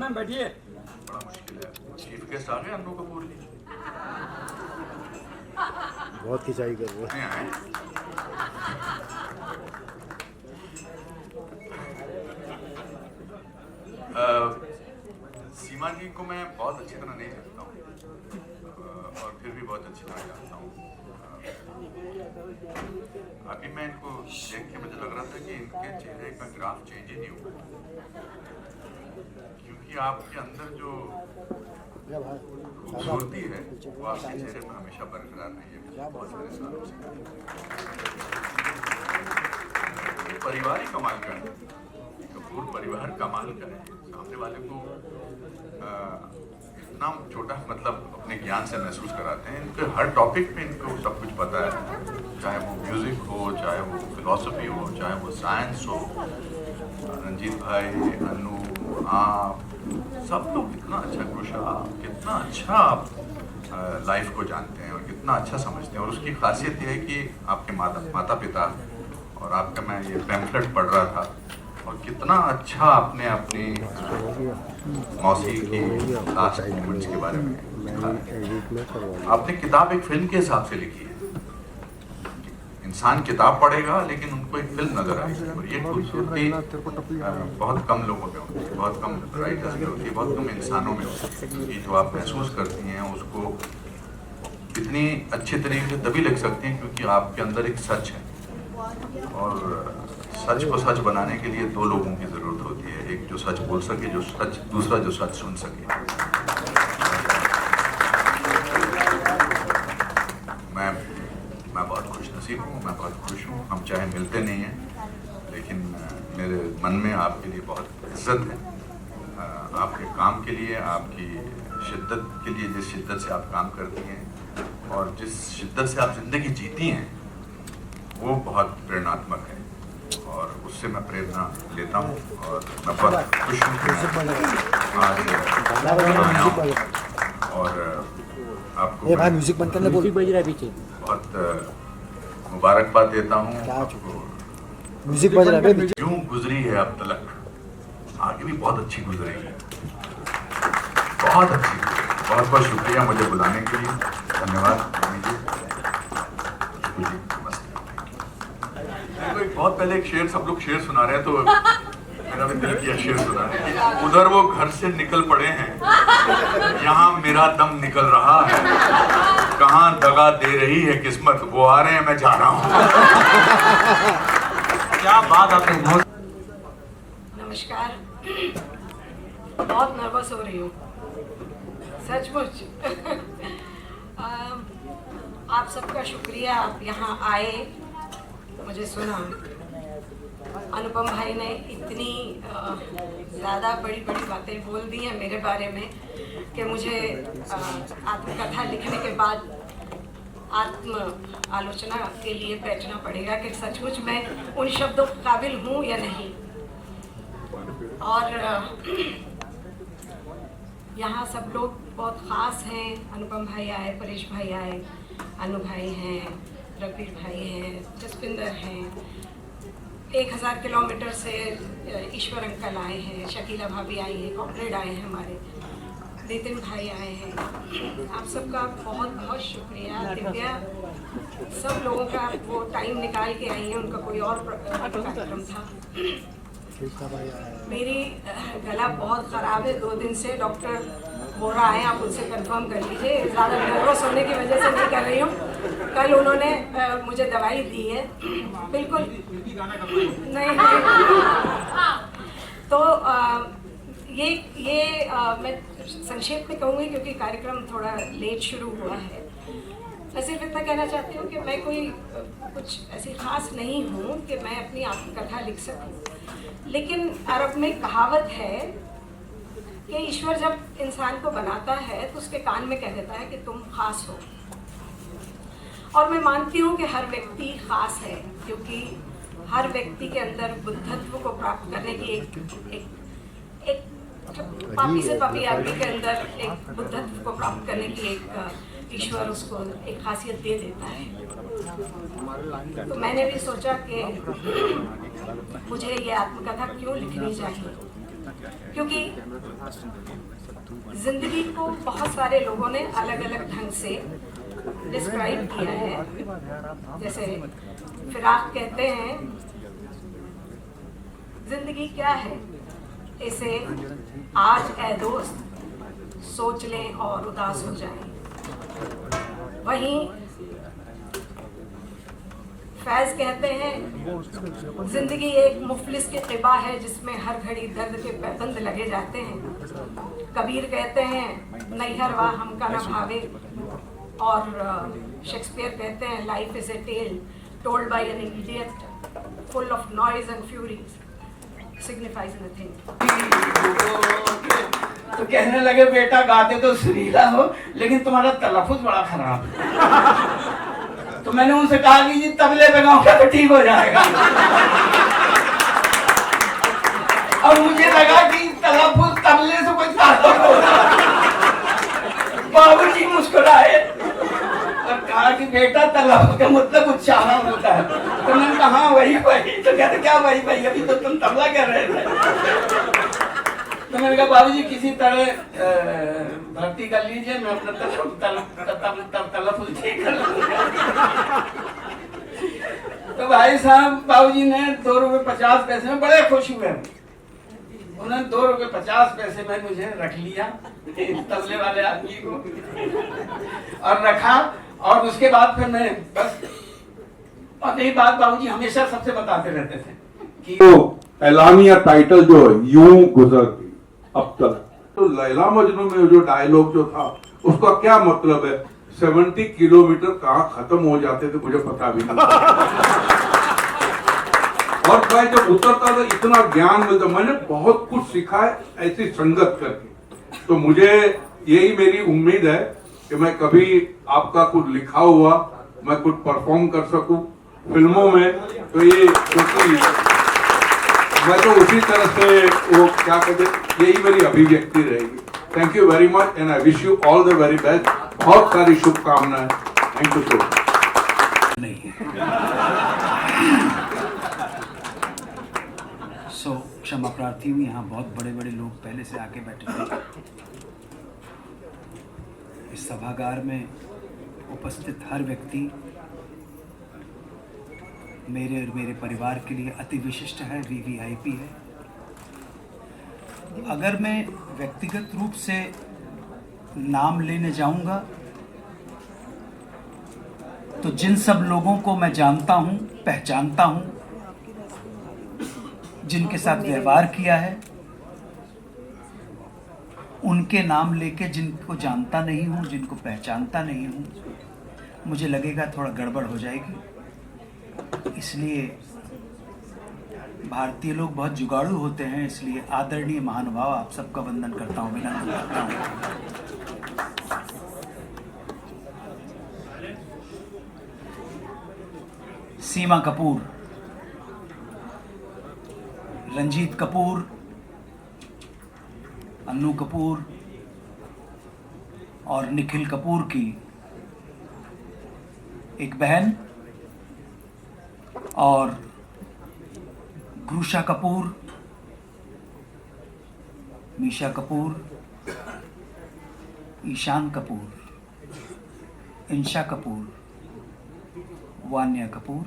Ma'am बैठिए। बड़ा मुश्किल है। चीफ गेस्ट आ गए अन्नू कपूर जी? बहुत खिंचाई कर रहे हैं। नहीं आए? सीमा जी को मैं बहुत अच्छी तरह नहीं जानता हूँ और फिर भी बहुत अच्छी तरह जानता हूँ। अभी मैं इनको देख के मुझे लग रहा था कि इनके चेहरे का ग्राफ चेंज ही नहीं हुआ, क्योंकि आपके अंदर जो खूबसूरती है वो आपके चेहरे पर हमेशा बरकरार रही है बहुत सारे सालों से। परिवार ही कमाल का है, कपूर परिवार कमाल का है। सामने वाले को इतना छोटा मतलब अपने ज्ञान से महसूस कराते हैं। इनके हर टॉपिक पे इनको सब कुछ पता है, चाहे वो म्यूजिक हो, चाहे वो फिलॉसफी हो, चाहे वो साइंस हो। रंजीत भाई, अन्नू, आप सब लोग कितना अच्छा, कृषा कितना अच्छा आप लाइफ को जानते हैं और कितना अच्छा समझते हैं। और उसकी खासियत यह है कि आपके माता पिता और आपका, मैं ये पैम्फलेट पढ़ रहा था और कितना अच्छा आपने अपनी मौसी की लास्ट मोमेंट्स के बारे में लिखा है। आपने किताब एक फिल्म के हिसाब से लिखी है। इंसान किताब पढ़ेगा लेकिन उनको एक फिल्म नजर आएगी, और ये खूबसूरती बहुत कम लोगों में होती है, बहुत कम राइटर्स में होती है, बहुत कम इंसानों में होती है। कि जो आप महसूस करती हैं उसको इतनी अच्छे तरीके से तभी लिख सकती हैं क्योंकि आपके अंदर एक सच है, और सच को सच बनाने के लिए दो लोगों की जरूरत होती है, एक जो सच बोल सके, जो सच, दूसरा जो सच सुन सके। मैं बहुत खुश नसीब हूँ, मैं बहुत खुश हूँ। हम चाहे मिलते नहीं हैं लेकिन मेरे मन में आपके लिए बहुत इज्जत है, आपके काम के लिए, आपकी शिद्दत के लिए, जिस शिद्दत से आप काम करती हैं और जिस शिद्दत से आप जिंदगी जीती हैं वो बहुत प्रेरणात्मक है, और उससे मैं प्रेरणा लेता हूँ। और मैं बहुत खुश हूँ कि आज आया हूँ और आपको म्यूजिक बंद करना, म्यूजिक बज रहा है पीछे। बहुत मुबारकबाद देता हूँ। म्यूजिक बज रहा है। यूं गुजरी है अब तलक, आगे भी बहुत अच्छी गुजरेगी, बहुत अच्छी। बहुत बहुत शुक्रिया मुझे बुलाने के लिए, धन्यवाद। बहुत पहले एक शेर, सब लोग शेर सुना रहे हैं तो मेरा भी दिल किया शेर सुनाने की। उधर वो घर से निकल पड़े हैं, यहाँ मेरा दम निकल रहा है, कहाँ दगा दे रही है किस्मत, वो आ रहे हैं मैं जा रहा हूँ। क्या बात आपने। नमस्कार, बहुत नर्वस हो रही हूँ सचमुच। आप सबका शुक्रिया, आप यहाँ आए, मुझे सुना। अनुपम भाई ने इतनी ज़्यादा बड़ी बड़ी बातें बोल दी हैं मेरे बारे में कि मुझे आत्मकथा लिखने के बाद आत्म आलोचना के लिए बैठना पड़ेगा कि सचमुच मैं उन शब्दों के काबिल हूँ या नहीं। और यहाँ सब लोग बहुत ख़ास हैं। अनुपम भाई आए, परेश भाई आए, अनु भाई हैं, रघुवीर भाई हैं, जसपिंदर हैं, 1000 किलोमीटर से ईश्वर अंकल आए हैं, शकीला भाभी आई हैं, कॉमरेड आए हैं हमारे, नितिन भाई आए हैं। आप सबका बहुत बहुत शुक्रिया। दिव्या, सब लोगों का वो टाइम निकाल के आई हैं, उनका कोई और कार्यक्रम था। मेरी गला बहुत ख़राब है 2 दिन से, डॉक्टर बोरा आए, आप उनसे कंफर्म कर लीजिए। ज़्यादा नर्वस होने की वजह से नहीं कर रही हूँ। कल उन्होंने मुझे दवाई दी है, बिल्कुल नहीं। तो ये मैं संक्षेप में कहूँगी क्योंकि कार्यक्रम थोड़ा लेट शुरू हुआ है। मैं सिर्फ इतना कहना चाहती हूँ कि मैं कोई कुछ ऐसी खास नहीं हूँ कि मैं अपनी आत्मकथा लिख सकूँ, लेकिन अरब में कहावत है कि ईश्वर जब इंसान को बनाता है तो उसके कान में कह देता है कि तुम खास हो। और मैं मानती हूँ कि हर व्यक्ति खास है, क्योंकि हर व्यक्ति के अंदर बुद्धत्व को प्राप्त करने की एक पापी से पापी आदमी के अंदर एक बुद्धत्व को प्राप्त करने की एक ईश्वर उसको एक खासियत दे देता है। तो मैंने भी सोचा कि मुझे ये आत्मकथा क्यों लिखनी चाहिए। क्योंकि जिंदगी को बहुत सारे लोगों ने अलग अलग ढंग से डिस्क्राइब किया है। जैसे फिराक कहते हैं, जिंदगी क्या है, इसे आज ए दोस्त सोच लें और उदास हो जाएं। वहीं फैज कहते हैं, जिंदगी एक मुफलिस की क़िबा है जिसमें हर घड़ी दर्द के पैबंद लगे जाते हैं। कबीर कहते हैं, नैहर वाह हमका न भावे। और शेक्सपियर कहते हैं, life is a tale told by an idiot full of noise and furies signifies nothing. तो कहने लगे बेटा गाते तो सुरीला हो, लेकिन तुम्हारा तलफ़ुज़ बड़ा खराब है। तो मैंने उनसे कहा कि जी तबले पे गाऊंगा तो ठीक हो जाएगा। और मुझे लगा कि तलफ़ुज़ तबले से कोई ताल्लुक होगा। बाबूजी मुस्कुराए और कहा कि बेटा तलफ़ुज़ का मतलब उच्चारण होता है। तो मैंने कहा वही। तो कहते क्या वही, अभी तो तुम तबला कह रहे थे। तो मैंने कहा बाबूजी किसी तरह भर्ती कर लीजिए, मैं अपना तलफ़ुज़ ठीक कर लूँगा। तो भाई साहब बाबूजी ने 2 रुपये 50 पैसे में बड़े खुश हुए। उन्होंने 2 रुपये 50 पैसे में मुझे रख लिया, तबले वाले आदमी को, और रखा। और उसके बाद फिर मैं बस, और यही बात बाबूजी हमेशा सबसे बताते रहते थे कि तो एलामिया टाइटल जो है यूं गुजर गई अब तक। तो लैला मजनू में जो डायलॉग जो था उसका क्या मतलब है, 70 किलोमीटर कहाँ खत्म हो जाते थे मुझे पता भी नहीं। और मैं जब उतरता था इतना ज्ञान मिलता, मैंने बहुत कुछ सीखा है ऐसी संगत करके। तो मुझे यही मेरी उम्मीद है कि मैं कभी आपका कुछ लिखा हुआ मैं कुछ परफॉर्म कर सकूं फिल्मों में। तो ये क्योंकि मैं तो उसी तरह से वो क्या कहते, यही मेरी अभिव्यक्ति रहेगी। Thank you very much and I wish you all the very best. बहुत सारी शुभकामनाएं। Thank you so much. क्षमा प्रार्थी हूँ, यहाँ बहुत बड़े बड़े लोग पहले से आके बैठे थे। इस सभागार में उपस्थित हर व्यक्ति मेरे और मेरे परिवार के लिए अति विशिष्ट है, VVIP है। अगर मैं व्यक्तिगत रूप से नाम लेने जाऊंगा तो जिन सब लोगों को मैं जानता हूं, पहचानता हूं, जिनके साथ व्यवहार किया है, उनके नाम लेके जिनको जानता नहीं हूं, जिनको पहचानता नहीं हूं, मुझे लगेगा थोड़ा गड़बड़ हो जाएगी। इसलिए भारतीय लोग बहुत जुगाड़ू होते हैं, इसलिए आदरणीय महानुभाव आप सबका वंदन करता हूँ, विनम्र करता हूँ। सीमा कपूर, रंजीत कपूर, अन्नू कपूर और निखिल कपूर की एक बहन, और ग्रुशा कपूर, मीशा कपूर, ईशान कपूर, इंशा कपूर, वान्या कपूर,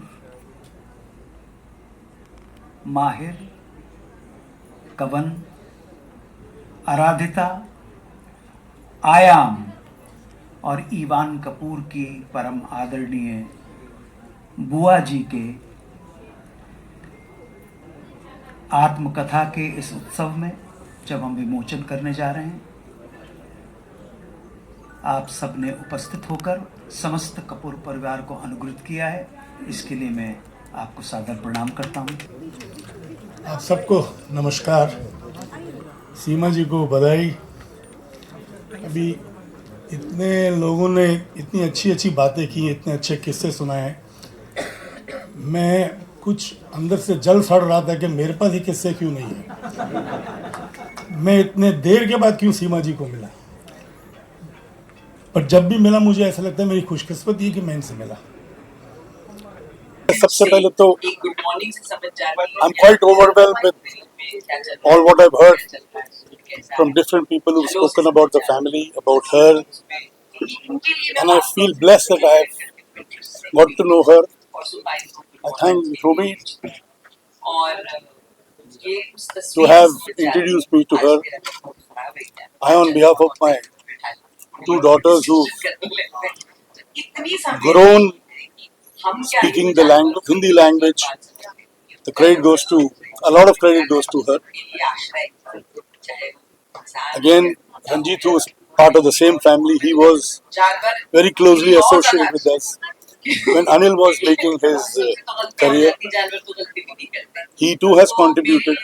माहिर, कवन, आराधिता, आयाम और ईवान कपूर की परम आदरणीय बुआ जी के आत्मकथा के इस उत्सव में जब हम विमोचन करने जा रहे हैं, आप सबने उपस्थित होकर समस्त कपूर परिवार को अनुग्रहित किया है, इसके लिए मैं आपको सादर प्रणाम करता हूं। आप सबको नमस्कार। सीमा जी को बधाई। अभी इतने लोगों ने इतनी अच्छी अच्छी बातें की, इतने अच्छे किस्से सुनाए, मैं कुछ अंदर से जल सड़ रहा था कि मेरे पास ये किस्से क्यों नहीं है, मैं इतने देर के बाद क्यों सीमा जी को मिला। पर जब भी मिला मुझे ऐसा लगता है मेरी खुशकिस्मती है कि मैं इनसे मिला। सबसे पहले तो I am quite overwhelmed with all what I've heard from different people who've spoken about the family, about her, and I feel blessed that I have got to know her. I thank Rumi to have introduced me to her. I, on behalf of my two daughters who've grown speaking the language, Hindi language, the credit goes to, a lot of credit goes to her. Again, Ranjit, who was part of the same family, he was very closely associated with us. When Anil was making his career, he too has contributed.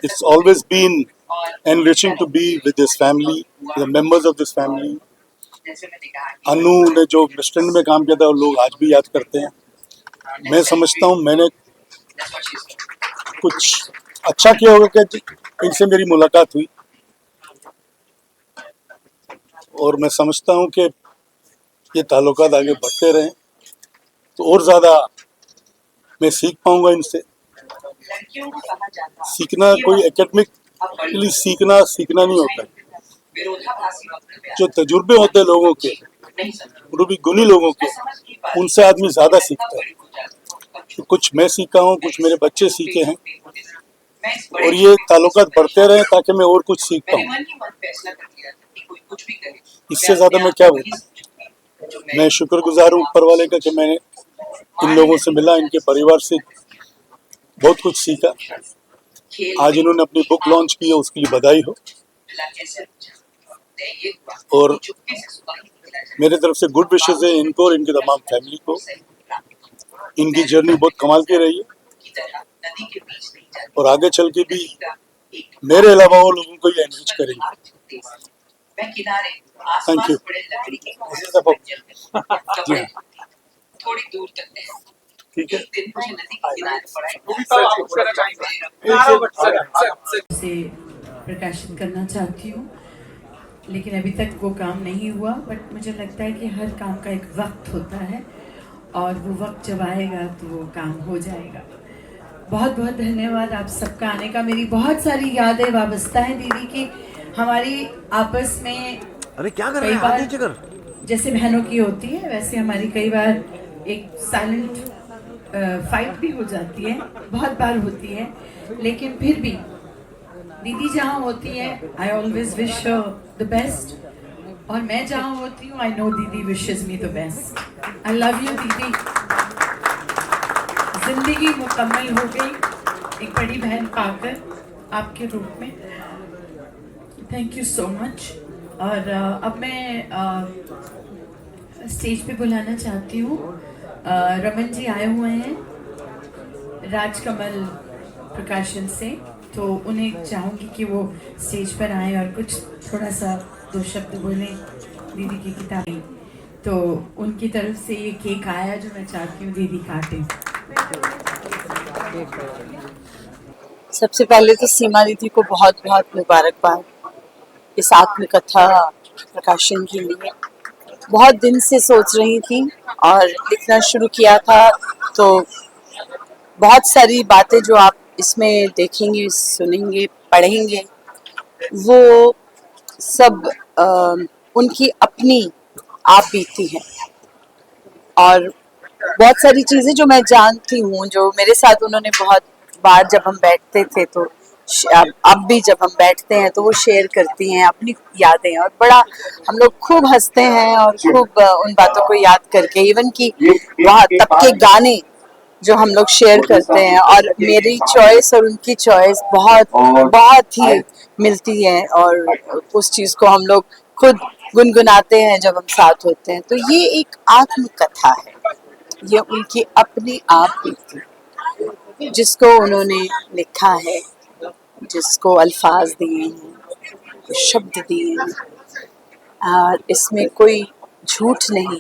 It's always been enriching to be with this family, the members of this family. अनु ने जो western में काम किया था वो लोग आज भी याद करते हैं. मैं समझता हूँ मैंने कुछ अच्छा किया होगा कि इनसे मेरी मुलाकात हुई, और मैं समझता हूँ कि ये ताल्लुकात आगे बढ़ते रहें तो और ज़्यादा मैं सीख पाऊंगा इनसे. सीखना कोई एकेडमिकली सीखना नहीं होता. जो तजुर्बे होते हैं लोगों के, वो भी गुणी लोगों के, उनसे आदमी ज़्यादा सीखता है. तो कुछ मैं सीखा हूँ, कुछ मेरे बच्चे सीखे हैं, और ये ताल्लुकात बढ़ते रहे ताकि मैं और कुछ सीख पाऊँ. इससे ज़्यादा मैं क्या बोलूँ. मैं शुक्रगुजार हूँ ऊपर वाले का कि मैंने इन लोगों से मिला, इनके परिवार से बहुत कुछ सीखा. आज इन्होंने अपनी बुक लॉन्च की है, उसके लिए बधाई हो. और मेरे तरफ से गुड विशेस है इनको और इनकी तमाम फैमिली को. इनकी जर्नी बहुत कमाल की रही है और आगे चल के भी मेरे अलावा वो लोगों को ये एनरिच करेंगे. Thank you. थोड़ी दूर तक ठीक है. से प्रकाशित करना चाहती हूँ, लेकिन अभी तक वो काम नहीं हुआ. बट मुझे लगता है कि हर काम का एक वक्त होता है और वो वक्त जब आएगा तो वो काम हो जाएगा. बहुत बहुत धन्यवाद आप सबका आने का. मेरी बहुत सारी यादें वाबस्ता हैं दीदी की. हमारी आपस में अरे क्या कर कई रहे बार हैं? जैसे बहनों की होती है वैसे हमारी कई बार एक साइलेंट फाइट भी हो जाती है, बहुत बार होती है. लेकिन फिर भी दीदी जहाँ होती है I always wish the best, और मैं जहाँ होती हूँ आई नो दीदी wishes me the best. I love you दीदी. जिंदगी मुकम्मल हो गई एक बड़ी बहन पाकर आपके रूप में. Thank you so much. और अब मैं स्टेज पे बुलाना चाहती हूँ. रमन जी आए हुए हैं राजकमल प्रकाशन से, तो उन्हें चाहूँगी कि वो स्टेज पर आए और कुछ थोड़ा सा दो शब्द बोलें दीदी की किताबें. तो उनकी तरफ से ये केक आया जो मैं चाहती हूँ दीदी काटें. सबसे पहले तो सीमा दीदी को बहुत बहुत मुबारकबाद इस आत्मकथा प्रकाशन के लिए. बहुत दिन से सोच रही थी और लिखना शुरू किया था, तो बहुत सारी बातें जो आप इसमें देखेंगे, सुनेंगे, पढ़ेंगे, वो सब उनकी अपनी आप बीती है. और बहुत सारी चीज़ें जो मैं जानती हूँ, जो मेरे साथ उन्होंने बहुत बार जब हम बैठते थे, तो अब भी जब हम बैठते हैं तो वो शेयर करती हैं अपनी यादें, और बड़ा हम लोग खूब हंसते हैं और खूब उन बातों को याद करके, इवन कि वहाँ तब के गाने जो हम लोग शेयर करते हैं, और मेरी चॉइस और उनकी चॉइस बहुत ही मिलती है, और उस चीज़ को हम लोग खुद गुनगुनाते हैं जब हम साथ होते हैं. तो ये एक आत्मकथा है, ये उनकी अपनी आप बीती जिसको उन्होंने लिखा है, जिसको अल्फाज दिए हैं, शब्द दिए हैं, और इसमें कोई झूठ नहीं,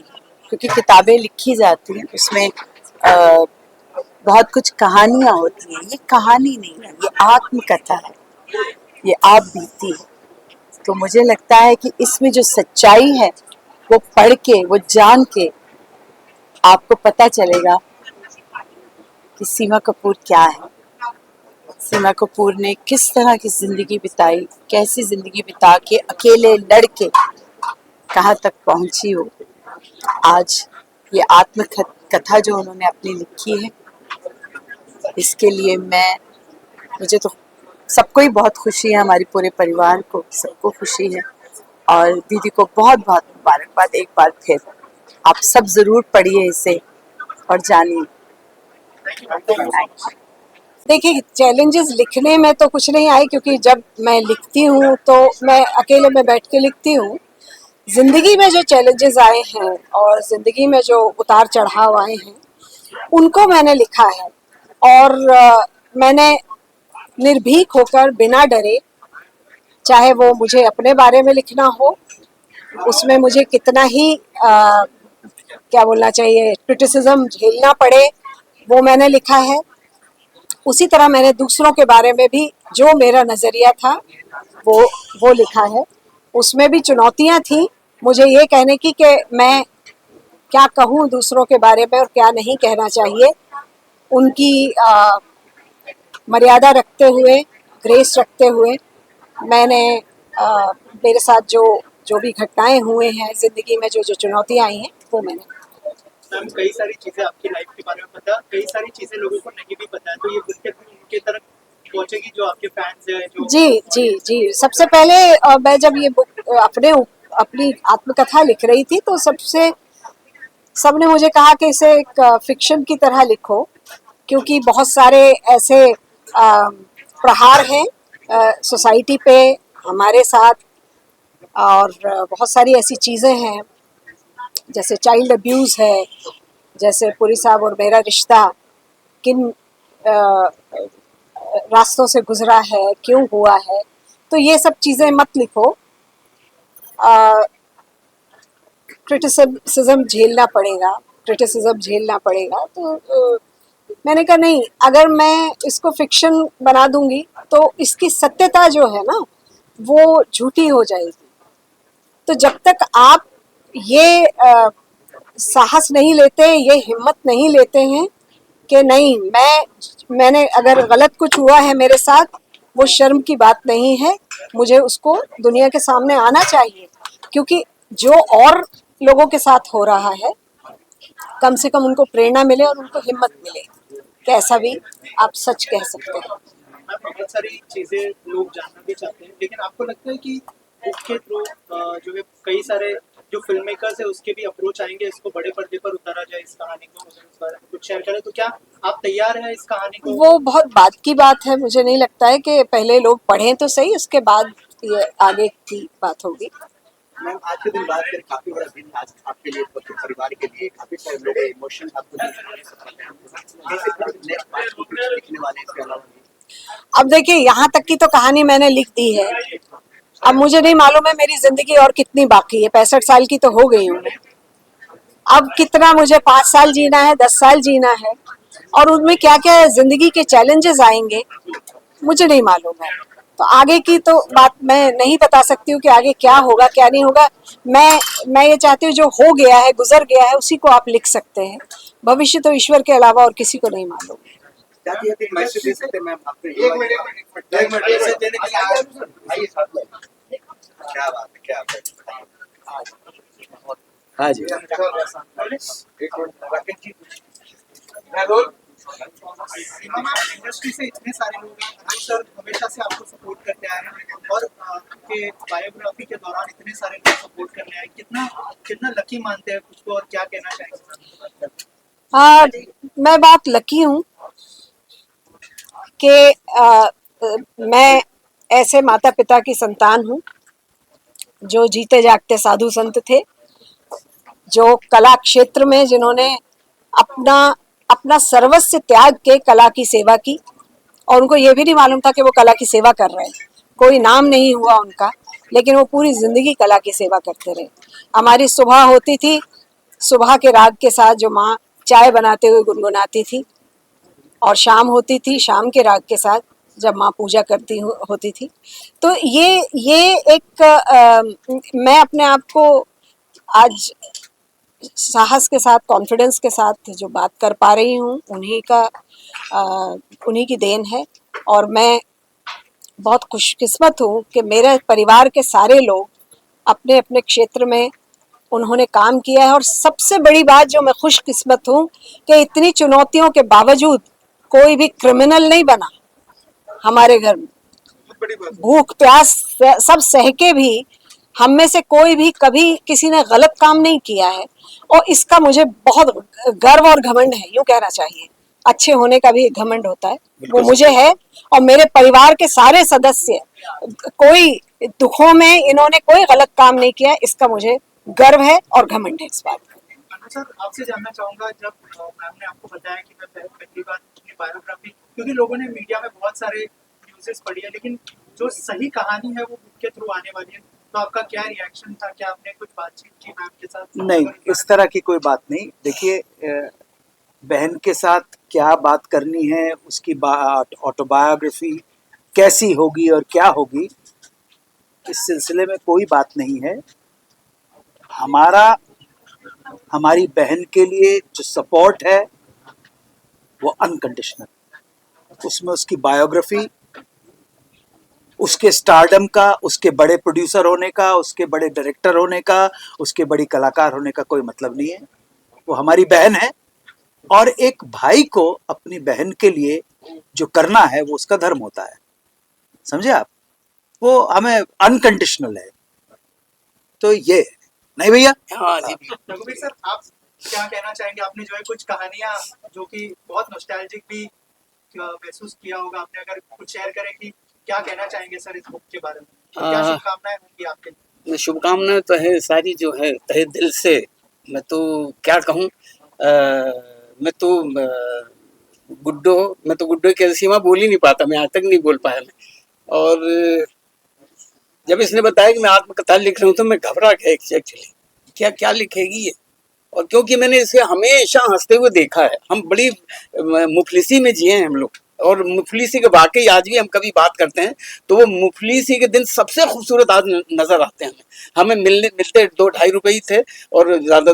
क्योंकि किताबें लिखी जाती हैं उसमें बहुत कुछ कहानियाँ होती हैं. ये कहानी नहीं है, ये आत्मकथा है, ये आप बीती है. तो मुझे लगता है कि इसमें जो सच्चाई है वो पढ़ के, वो जान के आपको पता चलेगा कि सीमा कपूर क्या है. सीमा कपूर ने किस तरह की जिंदगी बिताई, कैसी जिंदगी बिता के अकेले लड़के कहाँ तक पहुंची हो। आज ये आत्मकथा जो उन्होंने अपनी लिखी है, इसके लिए मुझे तो सबको ही बहुत खुशी है, हमारे पूरे परिवार को सबको खुशी है। और दीदी को बहुत बहुत मुबारकबाद एक बार फिर। आप सब जरूर पढ़िए इसे और जानिए। देखिए, चैलेंजेस लिखने में तो कुछ नहीं आए, क्योंकि जब मैं लिखती हूँ तो मैं अकेले में बैठ के लिखती हूँ। जिंदगी में जो चैलेंजेस आए हैं और जिंदगी में जो उतार चढ़ाव आए हैं, उनको मैंने लिखा है। और मैंने निर्भीक होकर, बिना डरे, चाहे वो मुझे अपने बारे में लिखना हो, उसमें मुझे कितना ही क्या बोलना चाहिए, क्रिटिसिज्म झेलना पड़े, वो मैंने लिखा है। उसी तरह मैंने दूसरों के बारे में भी जो मेरा नज़रिया था वो लिखा है। उसमें भी चुनौतियां थी मुझे ये कहने की कि मैं क्या कहूँ दूसरों के बारे में और क्या नहीं कहना चाहिए। उनकी मर्यादा रखते हुए, ग्रेस रखते हुए, मैंने मेरे साथ जो भी घटनाएं हुए हैं ज़िंदगी में, जो चुनौतियां आई हैं, वो मैंने। मैम, कई सारी चीजें आपकी लाइफ के बारे में पता, कई सारी चीजें लोगों को नहीं भी पता है, तो ये बुक उनके तरफ पहुंचेगी जो आपके फैंस हैं जो। जी। सबसे पहले मैं जब ये बुक अपनी आत्मकथा लिख रही थी तो सबने मुझे कहा कि इसे एक फिक्शन की तरह लिखो, क्योंकि बहुत सारे ऐसे प्रहार हैं सोसाइटी पे हमारे साथ, और बहुत सारी ऐसी चीज़ें हैं जैसे चाइल्ड अब्यूज़ है, जैसे पुरी साहब और मेरा रिश्ता किन रास्तों से गुजरा है, क्यों हुआ है। तो ये सब चीज़ें मत लिखो, क्रिटिसिज्म झेलना पड़ेगा। तो मैंने कहा नहीं, अगर मैं इसको फिक्शन बना दूंगी तो इसकी सत्यता जो है ना, वो झूठी हो जाएगी। तो जब तक आप ये साहस नहीं लेते, ये हिम्मत नहीं लेते हैं कि नहीं, मैंने अगर गलत कुछ हुआ है मेरे साथ, वो शर्म की बात नहीं है, मुझे उसको दुनिया के सामने आना चाहिए, क्योंकि जो और लोगों के साथ हो रहा है, कम से कम उनको प्रेरणा मिले और उनको हिम्मत मिले कि ऐसा भी आप सच कह सकते हैं। बहुत सारी चीजें लोग जानना भी चाहते हैं, लेकिन आपको लगता है कि बुक के थ्रू जो है कई सारे जो फिल्म मेकर्स है उसके भी अप्रोच आएंगे, इसको बड़े पर्दे पर उतारा जाए, इस कहानी को, इस बारे में कुछ शेयर करें, तो क्या आप तैयार हैं इस कहानी को? वो बहुत बाद की बात है, मुझे नहीं लगता है कि पहले लोग पढ़ें तो सही, उसके बाद ये आगे की बात होगी। मैम, आज के दिन बात करें, काफी बड़ा दिन आज आपके लिए, परिवार के लिए, काफी सारे लोग इमोशन आपको लिखने वाले इसके अलावा। अब देखिए, यहाँ तक की तो कहानी मैंने लिख दी है, अब मुझे नहीं मालूम है मेरी जिंदगी और कितनी बाकी है। 65 साल की तो हो गई हूँ मैं, अब कितना मुझे 5 साल जीना है, 10 साल जीना है, और उनमें क्या क्या जिंदगी के चैलेंजेस आएंगे मुझे नहीं मालूम है। तो आगे की तो बात मैं नहीं बता सकती हूँ कि आगे क्या होगा क्या नहीं होगा। मैं ये चाहती हूँ जो हो गया है, गुजर गया है, उसी को आप लिख सकते हैं। भविष्य तो ईश्वर के अलावा और किसी को नहीं मालूम। मैसेज दे सकते हैं मैम आपको? एक मिनट देने के लिए आइए साथ में। क्या बात है, क्या बात है। हाँ जी, एक मिनट राकेश जी। इंडस्ट्री से इतने सारे लोग हैं, हम सर हमेशा से आपको सपोर्ट करते आए हैं, और आपके बायोग्राफी के दौरान इतने सारे लोग सपोर्ट करने आए, कितना लकी मानते हैं खुद को, और क्या कहना चाहेंगे? मैं बहुत लकी हूँ कि मैं ऐसे माता पिता की संतान हूँ जो जीते जागते साधु संत थे, जो कला क्षेत्र में जिन्होंने अपना सर्वस्व त्याग के कला की सेवा की, और उनको ये भी नहीं मालूम था कि वो कला की सेवा कर रहे हैं। कोई नाम नहीं हुआ उनका, लेकिन वो पूरी जिंदगी कला की सेवा करते रहे। हमारी सुबह होती थी, सुबह के राग के साथ जो माँ चाय बनाते हुए गुनगुनाती थी, और शाम होती थी शाम के राग के साथ जब माँ पूजा करती होती थी। तो ये एक मैं अपने आप को आज साहस के साथ, कॉन्फिडेंस के साथ जो बात कर पा रही हूँ, उन्हीं की देन है। और मैं बहुत खुशकिस्मत हूँ कि मेरे परिवार के सारे लोग अपने अपने क्षेत्र में उन्होंने काम किया है। और सबसे बड़ी बात जो मैं खुशकिस्मत हूँ कि इतनी चुनौतियों के बावजूद कोई भी क्रिमिनल नहीं बना हमारे घर में। भूख प्यास सब सह के भी हम में से कोई भी कभी किसी ने गलत काम नहीं किया है, और इसका मुझे बहुत गर्व और घमंड है, यूं कहना चाहिए। अच्छे होने का भी एक घमंड होता है, वो मुझे है। और मेरे परिवार के सारे सदस्य, कोई दुखों में इन्होंने कोई गलत काम नहीं किया, इसका मुझे गर्व है और घमंड है इस बात का। सर आपसे जानना चाहूंगा, जब मैम ने आपको बताया कि मैं पहली बार अपनी बायोग्राफी, क्योंकि लोगों ने मीडिया में बहुत सारे न्यूज़ेस पढ़ी है, लेकिन जो सही कहानी है वो बुक के थ्रू आने वाली है, तो आपका क्या रिएक्शन था? क्या आपने कुछ बातचीत की मैम के साथ? नहीं, इस तरह की कोई बात नहीं। देखिए, बहन के साथ क्या बात करनी है, उसकी ऑटोबायोग्राफी कैसी होगी और क्या होगी, इस सिलसिले में कोई बात नहीं है। हमारी बहन के लिए जो सपोर्ट है वो अनकंडीशनल। उसमें उसकी बायोग्राफी, उसके स्टारडम का, उसके बड़े प्रोड्यूसर होने का, उसके बड़े डायरेक्टर होने का, उसके बड़ी कलाकार होने का कोई मतलब नहीं है। वो हमारी बहन है, और एक भाई को अपनी बहन के लिए जो करना है वो उसका धर्म होता है, समझे आप? वो हमें अनकंडीशनल है। तो ये नहीं भैया। हाँ जी। रघुवीर सर, आप क्या कहना चाहेंगे? आपने जो है कुछ कहानियां जो कि बहुत नॉस्टैल्जिक भी महसूस किया होगा आपने, अगर कुछ शेयर करें कि क्या कहना चाहेंगे सर इस बुक के बारे में? क्या शुभकामनाएं होंगी आपके लिए? शुभकामनाएं तो है सारी, जो है तहे दिल से। मैं तो क्या कहूँ, मैं तो गुड्डो की सीमा बोल ही नहीं पाता, मैं आज तक नहीं बोल पाया मैं। और जब इसने बताया कि मैं आत्मकथा लिख रहा हूँ तो मैं घबरा गया एक्चुअली, क्या लिखेगी ये। और क्योंकि मैंने इसे हमेशा हंसते हुए देखा है, हम बड़ी मुफलिसी में जिए हैं हम लोग, और मुफलिसी के वाकई आज भी हम कभी बात करते हैं तो वो मुफलिसी के दिन सबसे खूबसूरत आज नजर आते हैं हमें। मिलते 2-2.5 रुपए ही थे, और ज्यादा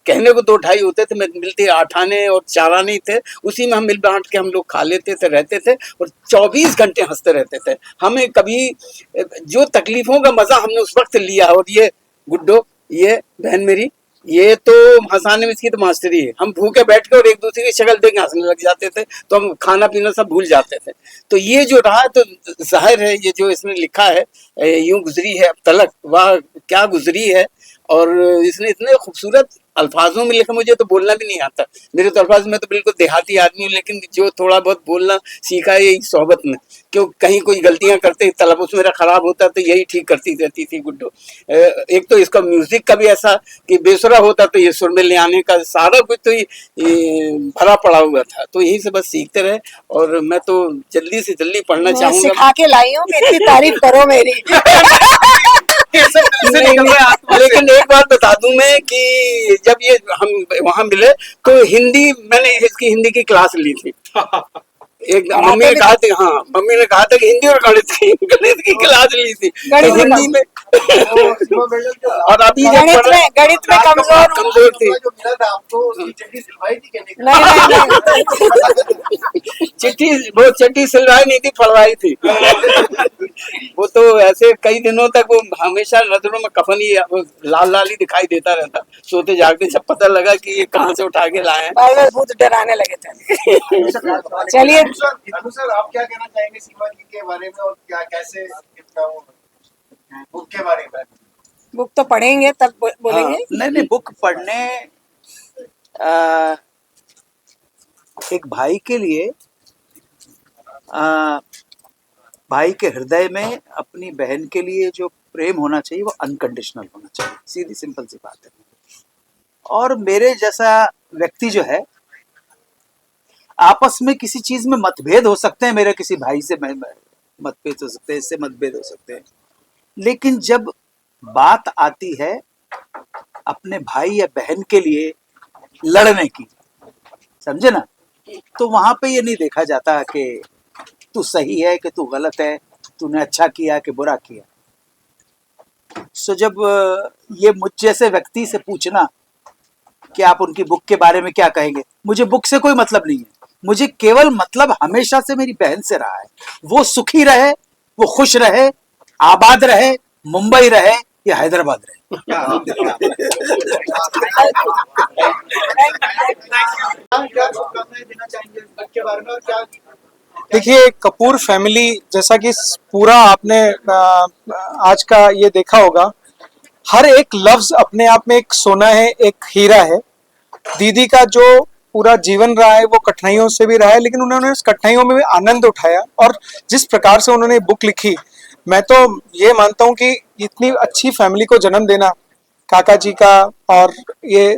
कहने को 2-2.5 होते थे, मिलते 8 आने और 4 आने ही थे। उसी में हम मिल बांट के हम लोग खा लेते थे, रहते थे, और 24 घंटे हंसते रहते थे। हमें कभी जो तकलीफों का मजा हमने उस वक्त लिया, और ये गुड्डो, ये बहन मेरी, ये तो हंसाने में इसकी तो मास्टरी है। हम भूखे बैठ के और एक दूसरे की शक्ल देख के हंसने लग जाते थे, तो हम खाना पीना सब भूल जाते थे। तो ये जो रहा, तो जाहिर है ये जो इसने लिखा है, यूं गुजरी है अब तलक, वाह क्या गुजरी है। और इसने इतने खूबसूरत अल्फाजों में लिखा, मुझे तो बोलना भी नहीं आता। मेरे तो अल्फाज में तो बिल्कुल देहाती आदमी हूँ, लेकिन जो थोड़ा बहुत बोलना सीखा है यही सोहबत में। क्यों कहीं कोई गलतियां करते, तलफ़ुज़ मेरा खराब होता तो यही ठीक करती रहती थी गुड्डो। एक तो इसका म्यूजिक का भी ऐसा कि बेसुरा होता तो ये सुर में ले आने का सारा कुछ तो ये भरा पड़ा हुआ था। तो यही से बस सीखते रहे, और मैं तो जल्दी से जल्दी पढ़ना चाहूंगा। सिखा के लाई हूँ कि इतनी तारीफ करो मेरी। लेकिन एक बात बता दूं मैं कि जब ये हम वहां मिले तो मैंने इसकी हिंदी की क्लास ली थी। एक मम्मी ने कहा था, हाँ मम्मी ने कहा था कि हिंदी और गणित की क्लास ली थी, तो हिंदी में। और अभी गणित में कमजोर थी। चिट्ठी सिलवाई नहीं थी, फड़वाई थी। वो तो ऐसे कई दिनों तक वो हमेशा नजरों में कफन ही लाल लाल ही दिखाई देता रहता, सोते जागते। जब पता लगा कि ये कहाँ से उठा के लाए हैं, बहुत डराने लगे थे। चलिए अनु सर, आप क्या कहना चाहेंगे सीमा जी के बारे में, और क्या कैसे बुक के बारे में? बुक तो पढ़ेंगे तब बोलेंगे। नहीं, बुक पढ़ने एक भाई के लिए, भाई के हृदय में अपनी बहन के लिए जो प्रेम होना चाहिए वो अनकंडीशनल होना चाहिए, सीधी सिंपल सी बात है। और मेरे जैसा व्यक्ति जो है, आपस में किसी चीज में मतभेद हो सकते हैं, मेरे किसी भाई से मतभेद हो सकते हैं, इससे मतभेद हो सकते हैं, लेकिन जब बात आती है अपने भाई या बहन के लिए लड़ने की, समझे ना, तो वहां पे ये नहीं देखा जाता कि तू सही है कि तू गलत है, तूने अच्छा किया कि बुरा किया। सो जब ये मुझ जैसे व्यक्ति से पूछना कि आप उनकी बुक के बारे में क्या कहेंगे, मुझे बुक से कोई मतलब नहीं है। मुझे केवल मतलब हमेशा से मेरी बहन से रहा है। वो सुखी रहे, वो खुश रहे, आबाद रहे, मुंबई रहे या हैदराबाद रहे। क्या शुभकामनाएं देना चाहेंगे बुक के बारे में और क्या? देखिए, कपूर फैमिली, जैसा कि पूरा आपने आज का ये देखा होगा, हर एक लफ्ज अपने आप में एक सोना है, एक हीरा है। दीदी का जो पूरा जीवन रहा है वो कठिनाइयों से भी रहा है, लेकिन उन्होंने उस कठिनाइयों में भी आनंद उठाया। और जिस प्रकार से उन्होंने बुक लिखी, मैं तो ये मानता हूँ कि इतनी अच्छी फैमिली को जन्म देना, काका जी का और ये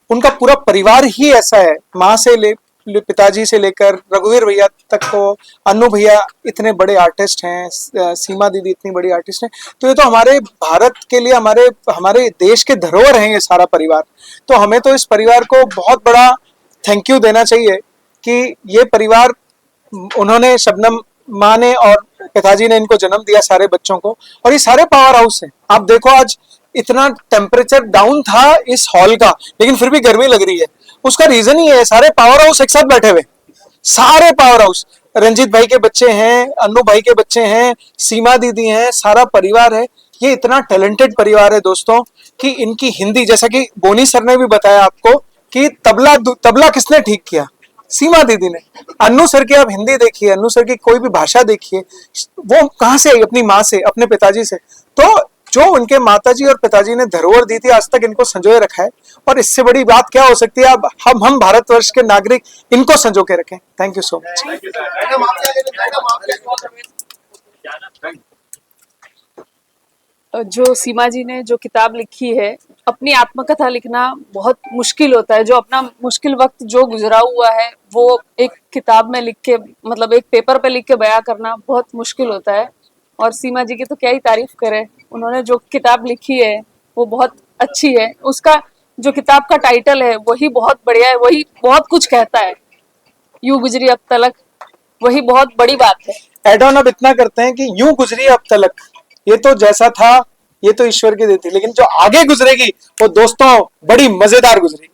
उनका पूरा परिवार ही ऐसा है, माँ से पिताजी से लेकर रघुवीर भैया तक को, अन्नू भैया इतने बड़े आर्टिस्ट हैं, सीमा दीदी इतनी बड़ी आर्टिस्ट हैं। तो ये तो हमारे भारत के लिए, हमारे देश के धरोहर हैं ये सारा परिवार। तो हमें तो इस परिवार को बहुत बड़ा थैंक यू देना चाहिए कि ये परिवार, उन्होंने, शबनम माँ ने और पिताजी ने इनको जन्म दिया सारे बच्चों को, और ये सारे पावर हाउस हैं। आप देखो, आज इतना टेम्परेचर डाउन था इस हॉल का, लेकिन फिर भी गर्मी लग रही है। उसका रीजन ही है, सारे पावर हाउस एक साथ बैठे हुए, सारे पावर हाउस। रंजीत भाई के बच्चे हैं, अन्नू भाई के बच्चे हैं, सीमा दीदी हैं, सारा परिवार है। ये इतना टैलेंटेड परिवार है दोस्तों कि इनकी हिंदी, जैसा कि बोनी सर ने भी बताया आपको कि तबला किसने ठीक किया, सीमा दीदी ने। अन्नू सर की आप हिंदी देखिए, अन्नू सर की कोई भी भाषा देखिए, वो कहाँ से आई? अपनी माँ से, अपने पिताजी से। तो जो उनके माताजी और पिताजी ने धरोहर दी थी, आज तक इनको संजोए रखा है। और इससे बड़ी बात क्या हो सकती है? अब हम भारतवर्ष के नागरिक इनको संजो के रखें। Thank you so much. जो सीमा जी ने जो किताब लिखी है, अपनी आत्मकथा लिखना बहुत मुश्किल होता है। जो अपना मुश्किल वक्त जो गुजरा हुआ है वो एक किताब में लिख के, मतलब एक पेपर पे लिख के बयां करना बहुत मुश्किल होता है। और सीमा जी की तो क्या ही तारीफ करें, उन्होंने जो किताब लिखी है वो बहुत अच्छी है। उसका जो किताब का टाइटल है वही बहुत बढ़िया है, वही बहुत कुछ कहता है। यूं गुजरी अब तलक, वही बहुत बड़ी बात है। एड ऑन अब इतना करते हैं कि यूं गुजरी अब तलक, ये तो जैसा था ये तो ईश्वर की देती, लेकिन जो आगे गुजरेगी वो दोस्तों बड़ी मजेदार गुजरेगी।